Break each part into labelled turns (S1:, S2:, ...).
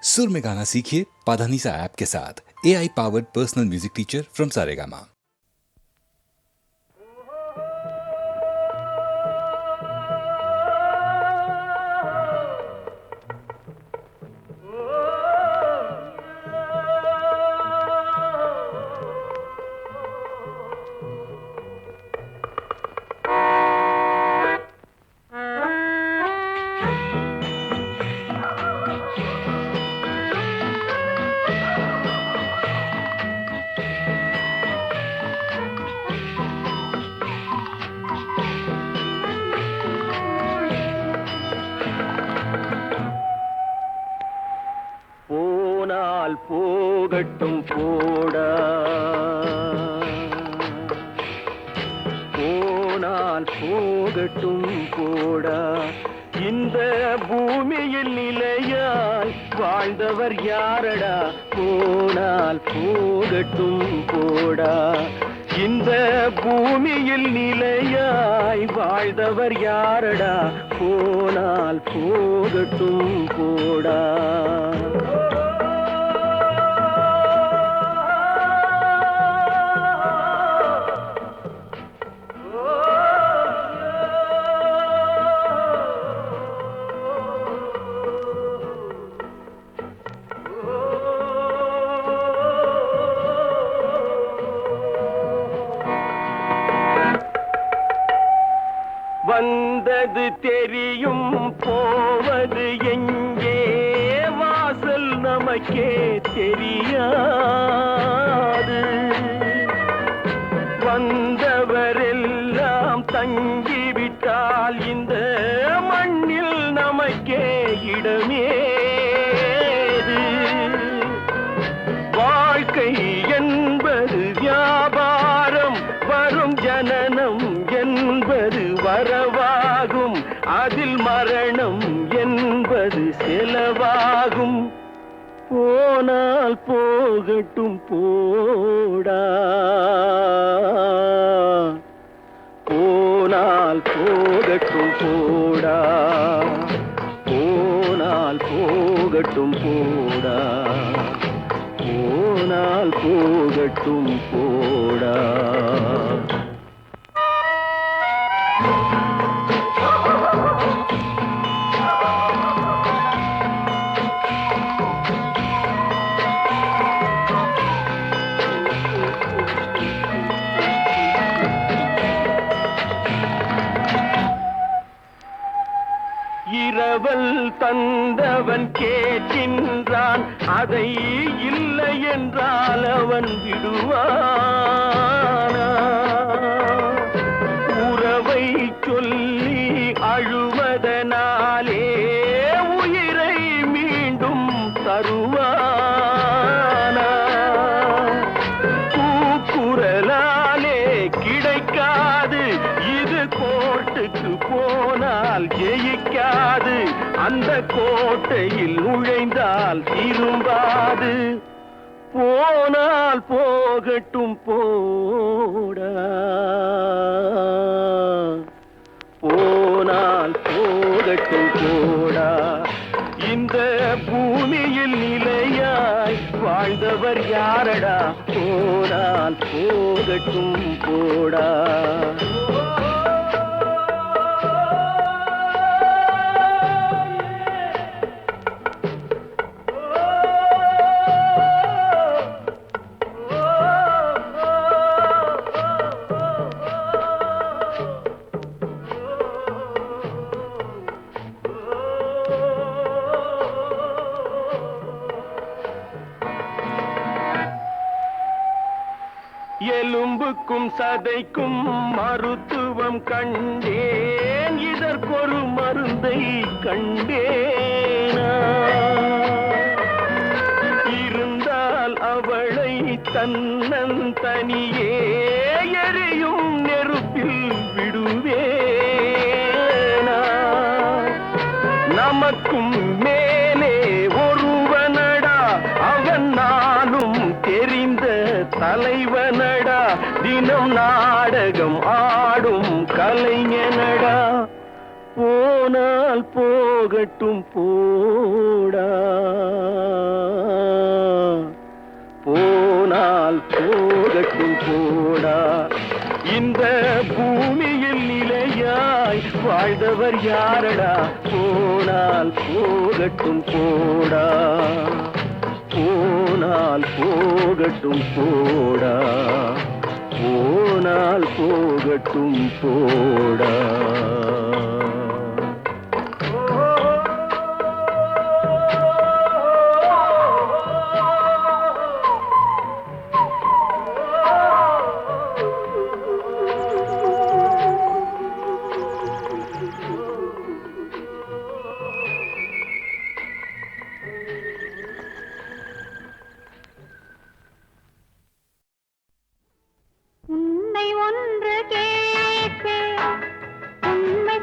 S1: सुर में गाना सीखिए पाधानीसा ऐप के साथ। AI powered personal music teacher from Saregama.
S2: போகட்டும் போடா போனால் போகட்டும் போடா இந்த பூமியில் நிலையாய் வாழ்ந்தவர் யாரடா போனால் போகட்டும் போடா இந்த பூமியில் நிலையாய் வாழ்ந்தவர் யாரடா போனால் போகட்டும் போடா வந்தது தெரியும் போவது எங்கே வாசல் நமக்கே தெரியாது வந்தவரெல்லாம் தங்கிவிட்டால் இந்த மண்ணில் நமக்கே இடமேது வாழ்க்கை என்பது வியாபாரம் வரும் ஜனனம் என்பது வரவாகும் அதில் மரணம் என்பது செலவாகும் போனால் போகட்டும் போடா போனால் போகட்டும் போடா போனால் போகட்டும் போடா போனால் போகட்டும் போடா இரவல் தந்தவன் கேட்கின்றான் அதை இல்லை என்றால் அவன் விடுவானா உறவை சொல்லி அழுவதனாலே உயிரை மீண்டும் தருவானா கூக்குரலாலே கிடைக்காது இது கோர்ட்டுக்கு போனால் ஜெயிக்காது அந்த கோட்டையில் நுழைந்தால் திரும்பாது போனால் போகட்டும் போடா போனால் போகட்டும் போடா இந்த பூமியில் நிலையாய் வாழ்ந்தவர் யாரடா போனால் போகட்டும் போடா எலும்புக்கும் சதைக்கும் மருத்துவம் கண்டேன் இதற்கொரு மருந்தை கண்டேனா இருந்தால் அவளை தன்னந்தனியே எரியும் நெருப்பில் விடுவேனா நமக்கும் மேலே ஒருவனடா அவன் நானும் தெரிந்த தலைவனடா தினம் நாடகம் ஆடும் கலைஞனடா போனால் போகட்டும் போடா போனால் போகட்டும் போடா. இந்த பூமியில் நிலையாய் வாழ்ந்தவர் யாரடா? போனால் போகட்டும் போடா, போனால் போகட்டும் போடா, போனால் போகட்டும் போடா.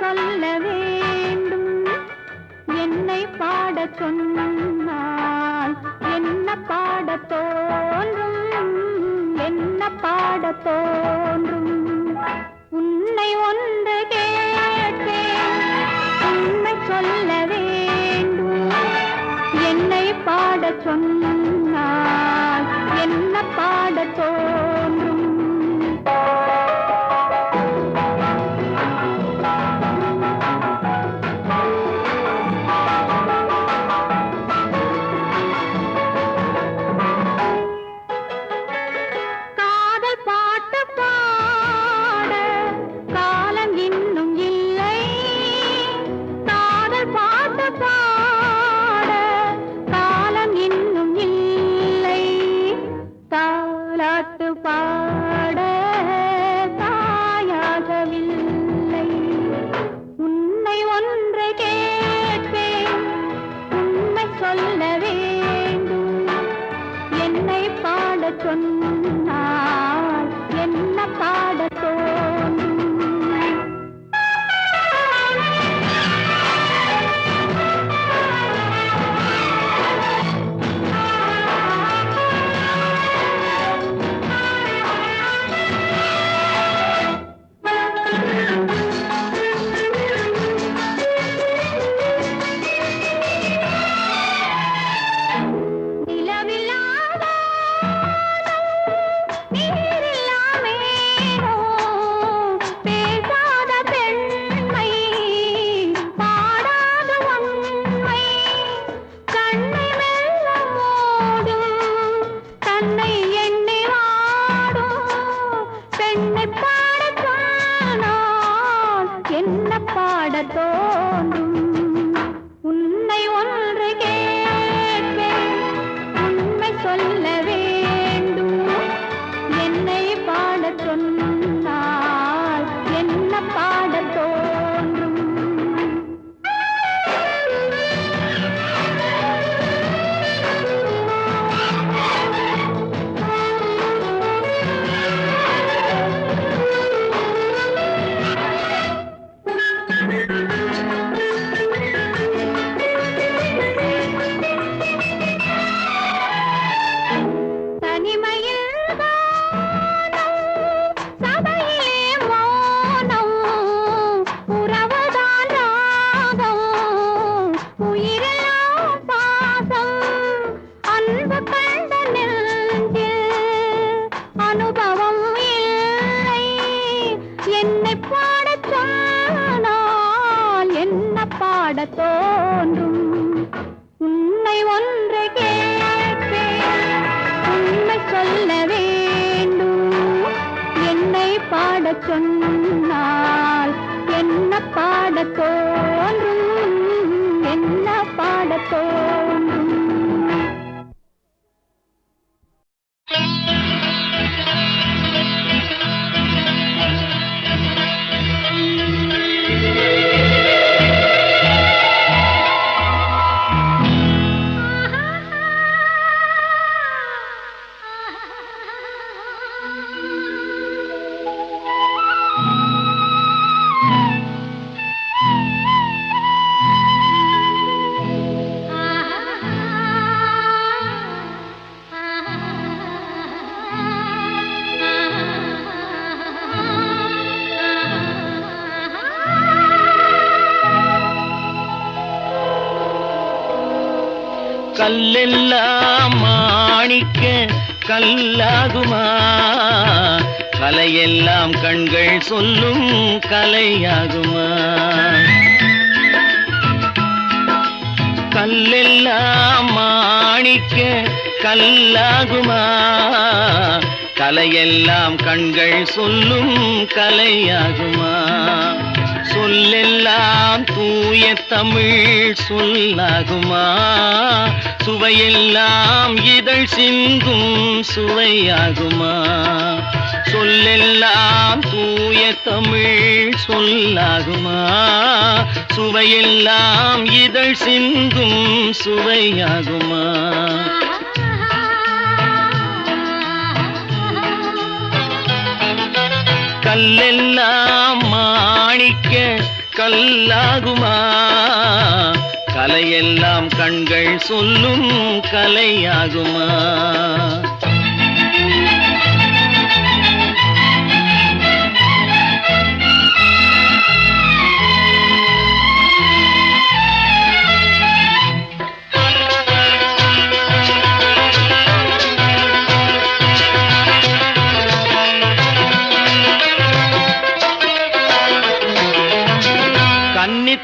S3: சொல்ல வேண்டும் என்னை பாடச் சொன்னால் என்ன பாடத் தோன்றும், என்ன பாடத் தோன்றும். உன்னை ஒன்று கேட்பேன், உண்மை சொல்ல வேண்டும் என்னை பாடச் சொன்னால் என்ன பாடத் தோன்றும். சொன்னால் என்ன பாடத் தோன்றும். உன்னை ஒன்று கேட்பேன், உண்மை சொல்ல வேண்டும் என்னை பாடச் சொன்னால் என்ன பாடத் தோன்றும். பாடத் தோன்றும். உன்னை ஒன்று கேட்பேன், உண்மை சொல்ல வேண்டும் என்னை பாடச் சொன்னால் என்ன பாடத் தோன்றும், என்ன பாடத் தோன்றும். கல்லெல்லாம் மாணிக்க
S2: கல்லாகுமா கலையெல்லாம் கண்கள் சொல்லும் கலையாகுமா கல்லெல்லாம் மாணிக்க கல்லாகுமா கலையெல்லாம் கண்கள் சொல்லும் கலையாகுமா சொல்லெல்லாம் தூய தமிழ் சொல்லாகுமா சுவையெல்லாம் இதழ் சிந்தும் சுவையாகுமா சொல்லெல்லாம் தூய தமிழ் சொல்லாகுமா சுவையெல்லாம் இதழ் சிந்தும் சுவையாகுமா கல்லெல்லாம் மாணிக்க கல்லாகுமா கலையெல்லாம் கண்கள் சொல்லும் கலையாகுமா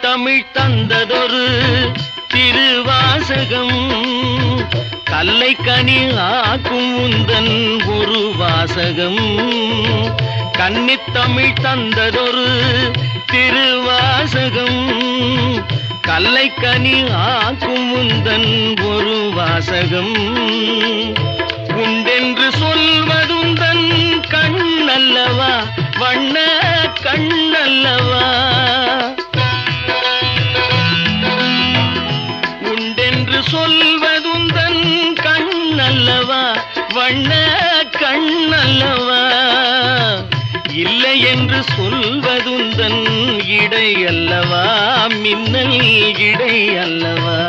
S2: தமிழ் தந்ததொரு திருவாசகம் கல்லை கனி ஆக்கும் உந்தன் ஒரு வாசகம் கன்னித்தமிழ் தந்ததொரு திருவாசகம் கல்லை கனி ஆக்கும் உந்தன் ஒரு வாசகம் உண்டென்று சொல்வதுந்தன் கண்ணல்லவா வண்ண கண்ணல்லவா சொல்வதுந்தன் கண்ணல்லவா வண்ண கண்ணல்லவா இல்லை என்று சொல்வதுந்தன் இடை அல்லவா மின்னல் இடை அல்லவா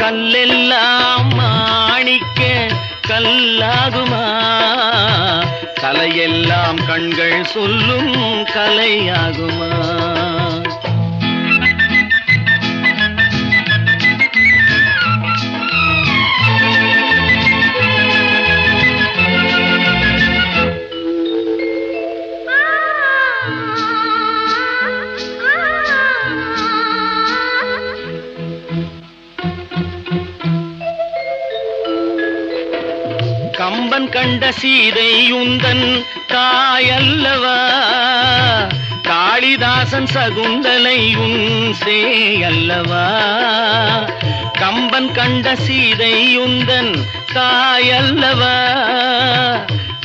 S2: கல்லெல்லாம் மாணிக்க கல்லாகுமா கலையெல்லாம் கண்கள் சொல்லும் கலையாகுமா கம்பன் கண்ட சீதை உந்தன் தாயல்லவா காளிதாசன் சகுந்தலை உன் சேயல்லவா கம்பன் கண்ட சீதை உந்தன் தாயல்லவா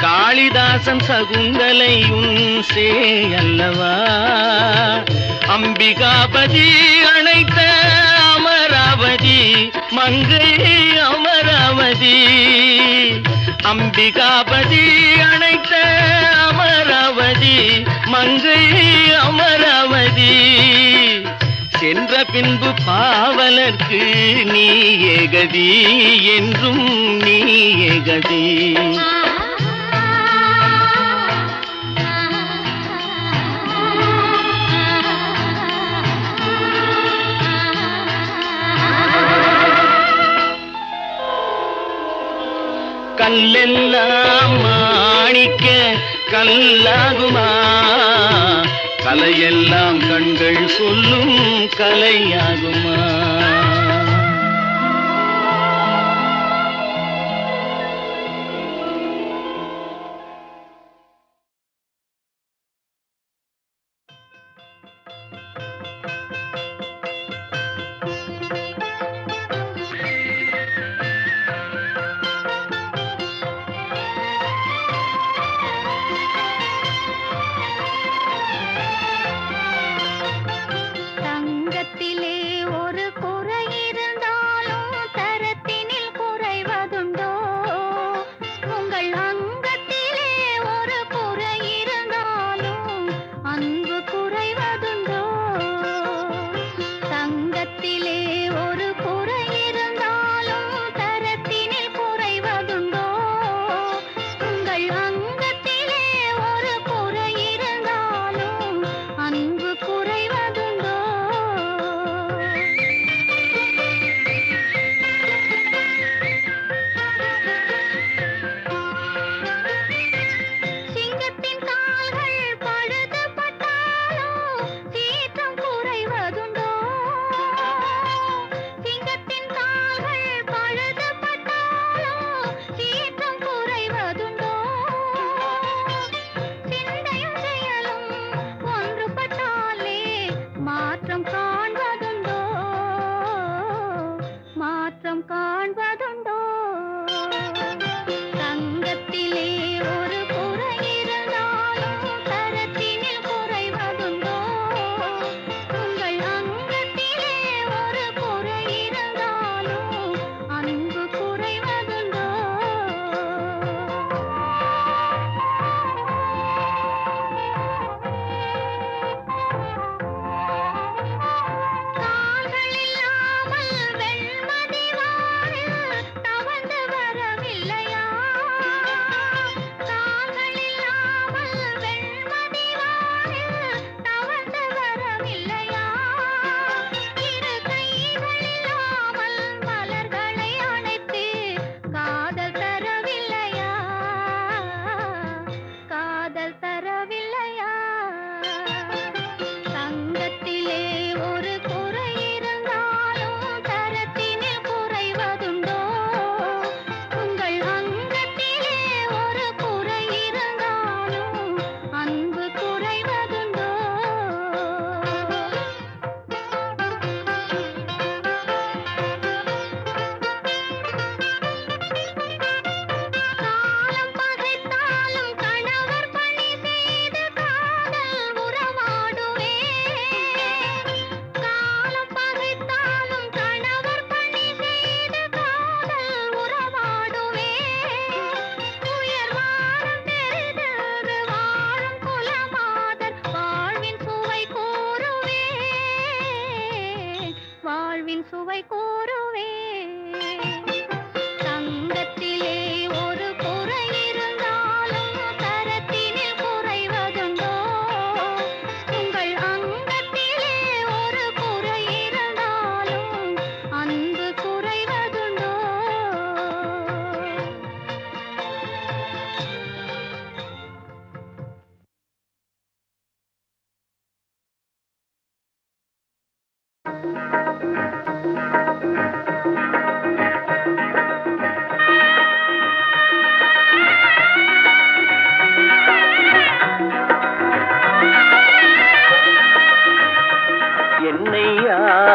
S2: காளிதாசன் சகுந்தலை உன் சேயல்லவா அம்பிகாபதி அணைத்த அமராவதி மங்கை அமராவதி அம்பிகாபதி அணைத்த அமராவதி மங்கை அமராவதி சென்ற பின்பு பாவலர்க்கு நீ ஏகதி என்றும் நீ ஏகதி கல்லெல்லாம் மாணிக்க கல்லாகுமா கலையெல்லாம் கண்கள் சொல்லும் கலையாகுமா
S3: தங்கத்திலே ஒரு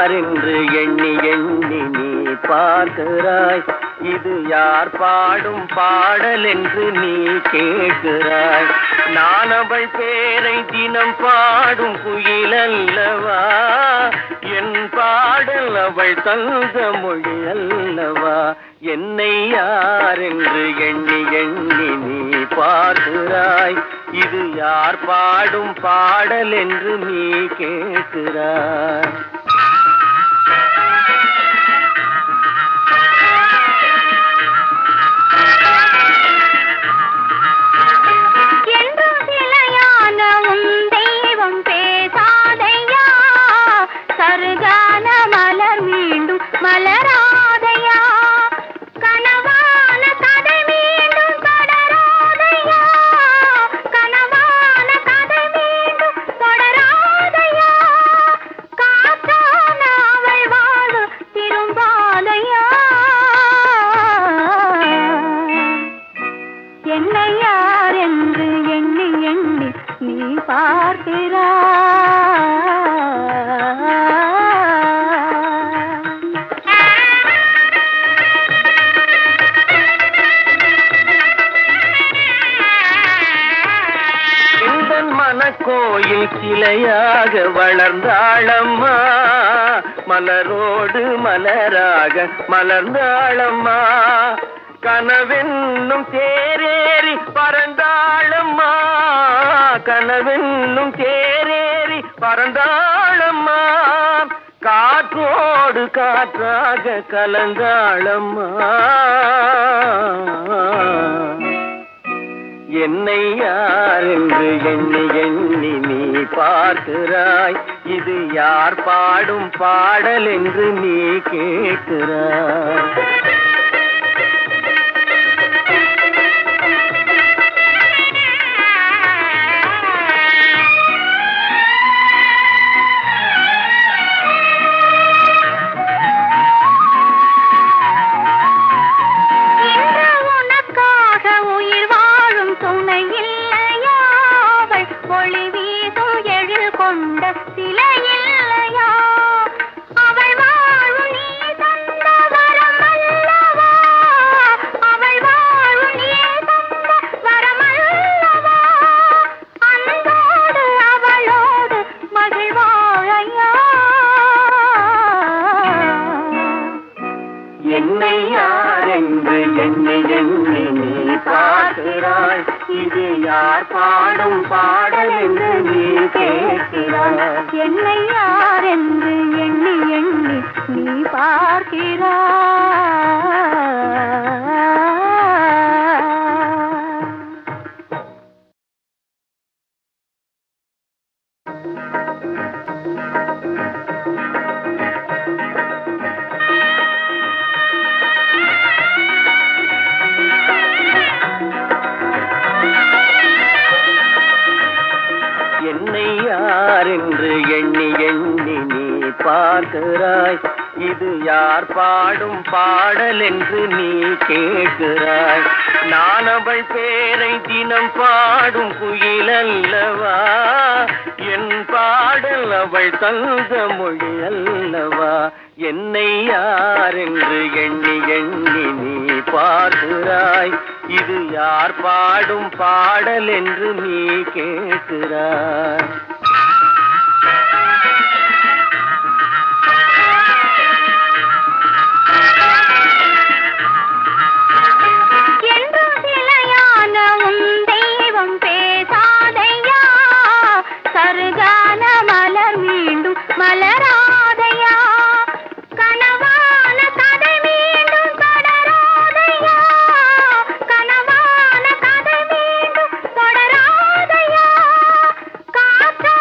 S2: யார் என்று எண்ணி எண்ணி நீ பார்க்கிறாய். இது யார் பாடும் பாடல் என்று நீ கேட்கிறாய். நான் அவள் பேரை தினம் பாடும் குயில் அல்லவா, என் பாடல் அவள் தந்த மொழி அல்லவா. என்னை யார் என்று எண்ணி எண்ணி நீ பார்க்கிறாய். இது யார் பாடும் பாடல் என்று நீ கேட்கிறாய்.
S3: மலராதையா கனவான கதை மீண்டும் தொடராதையா, கனவான கதை மீண்டும் தொடராதையா, காற்றான அவள் வாழ திரும்பாதையா. என்னை யார் என்று எண்ணி எண்ணி நீ பார்க்கிறாய்.
S2: கோயில் சிலையாக வளர்ந்தாளம்மா, மலரோடு மலராக மலர்ந்தாளம்மா. கனவென்னும் தேரேறி பறந்தாளம்மா, கனவென்னும் தேரேறி பறந்தாளம்மா. காற்றோடு காற்றாக கலந்தாளம்மா. என்னை யார் என்று எண்ணி எண்ணி நீ பார்க்கிறாய். இது யார் பாடும் பாடல் என்று நீ கேட்கிறாய். என்னை யார் என்று எண்ணி எண்ணி நீ பார்க்கிறாய். இது யார் பாடும் பாடல் என்று நீ கேட்கிறாய்.
S3: என்னை யார் என்று எண்ணி எண்ணி நீ பார்க்கிறாய்.
S2: என்னை யார் என்று எண்ணி எண்ணி நீ பார்க்கிறாய். இது யார் பாடும் பாடல் என்று நீ கேட்கிறாய். நான் அவள் பேரை தினம் பாடும் குயில் அல்லவா, என் பாடல் அவள் தந்த மொழி அல்லவா. என்னை யார் என்று எண்ணி எண்ணி நீ பார்க்கிறாய். இது யார் பாடும் பாடல் என்று நீ கேட்கிறாய்.
S3: மலராதையா கனவான கதை மீண்டும் தொடராதையா, கனவான கதை மீண்டும் தொடராதையா, காற்றா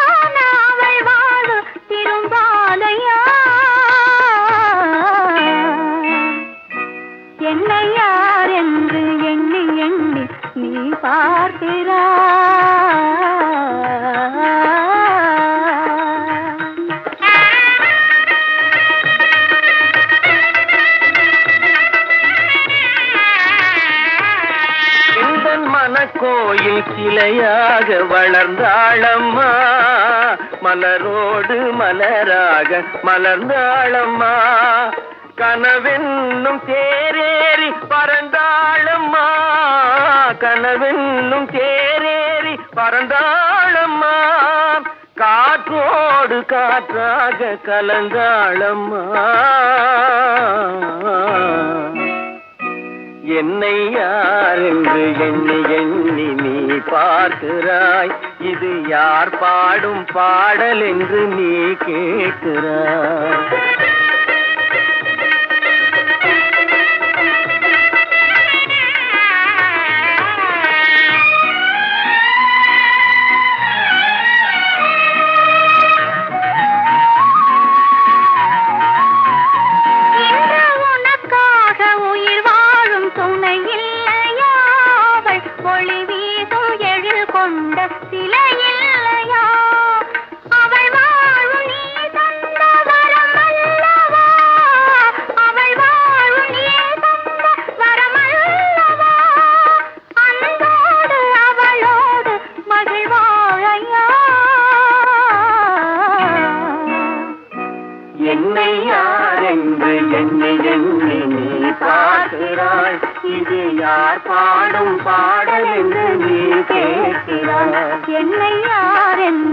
S2: மனக்கோயில் சிலையாக வளர்ந்தாளம்மா, மலரோடு மலராக மலர்ந்தாளம்மா. கனவென்னும் தேரேறி பறந்தாளம்மா, கனவென்னும் தேரேறி பறந்தாளம்மா. காற்றோடு காற்றாக கலந்தாளம்மா. என்னை யார் என்று எண்ணி எண்ணி நீ பார்க்கிறாய், இது யார் பாடும் பாடல் என்று நீ கேட்கிறாய். என்னை யார் என்று எண்ணி எண்ணி நீ பார்க்கிறாய், இது யார் பாடும் பாடல் என்று நீ கேட்கிறாய்.
S3: என்னை யார் என்று